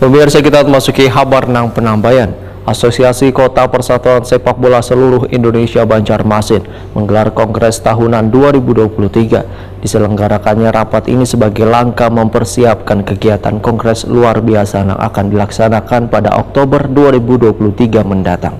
Pemirsa, kita memasuki kabar nang penambayan. Asosiasi Kota Persatuan Sepak Bola Seluruh Indonesia Banjarmasin menggelar Kongres Tahunan 2023. Diselenggarakannya rapat ini sebagai langkah mempersiapkan kegiatan Kongres luar biasa yang akan dilaksanakan pada Oktober 2023 mendatang.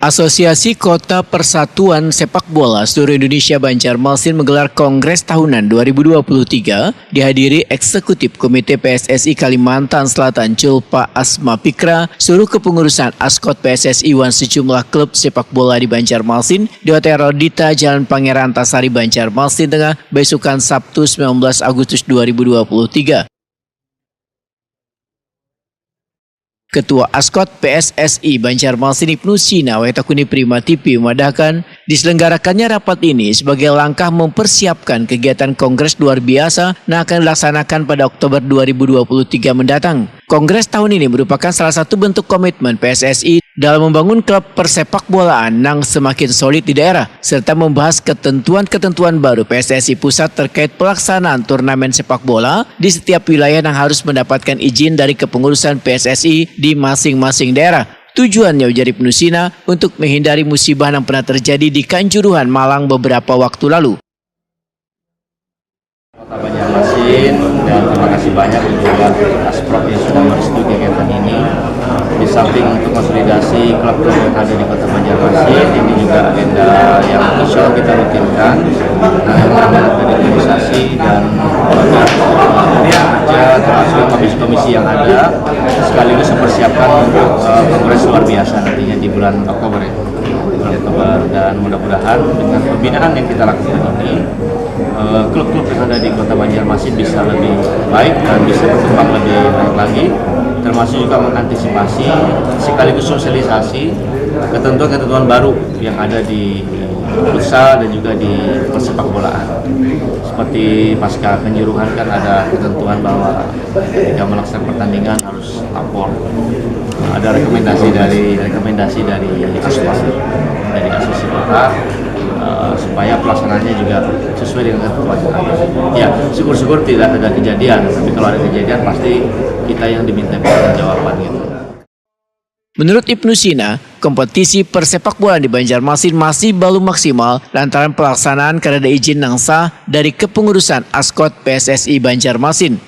Asosiasi Kota Persatuan Sepak Bola Seluruh Indonesia Banjarmasin menggelar Kongres Tahunan 2023 dihadiri Eksekutif Komite PSSI Kalimantan Selatan Julpa Asma Pikra, seluruh kepengurusan Askot PSSI dan sejumlah klub sepak bola di Banjarmasin di Hotel Rodita Jalan Pangeran Antasari Banjarmasin Tengah besokan Sabtu 19 Agustus 2023. Ketua Askot PSSI Banjarmasin Ibnu Sina Wetakuni Prima TV memadahkan diselenggarakannya rapat ini sebagai langkah mempersiapkan kegiatan Kongres luar biasa yang akan dilaksanakan pada Oktober 2023 mendatang. Kongres tahun ini merupakan salah satu bentuk komitmen PSSI dalam membangun klub persepak bolaan yang semakin solid di daerah, serta membahas ketentuan-ketentuan baru PSSI Pusat terkait pelaksanaan turnamen sepak bola di setiap wilayah yang harus mendapatkan izin dari kepengurusan PSSI di masing-masing daerah. Tujuannya, ujar Ibnu Sina, untuk menghindari musibah yang pernah terjadi di Kanjuruhan, Malang beberapa waktu lalu. Kota Banjarmasin, dan terima kasih banyak untuk Asprop yang sudah merestui kegiatan ini. Di samping untuk konsolidasi klub-klub yang ada di Kota Banjarmasin, ini juga agenda yang insya Allah kita rutinkan, yang menambah organisasi dan kerja termasuk komisi-komisi yang ada, sekaligus mempersiapkan untuk kongres luar biasa nantinya di bulan Oktober ya. Dan mudah-mudahan dengan pembinaan yang kita lakukan ini, klub-klub yang ada di Kota Banjarmasin bisa lebih baik dan bisa berkembang lebih baik lagi, termasuk juga mengantisipasi sekaligus sosialisasi ketentuan-ketentuan baru yang ada di futsal dan juga di persepak bolaan. Seperti pasca Kanjuruhan kan ada ketentuan bahwa ketika melaksanakan pertandingan harus lapor. Ada rekomendasi dari asosiasi kota supaya pelaksanaannya juga sesuai dengan ketentuan yang ada. Ya, syukur-syukur tidak ada kejadian, tapi kalau ada kejadian pasti kita yang diminta pertanggungjawaban gitu. Menurut Ibnu Sina, kompetisi persepak bola di Banjarmasin masih belum maksimal lantaran pelaksanaan karena ada izin yang sah dari kepengurusan Askot PSSI Banjarmasin.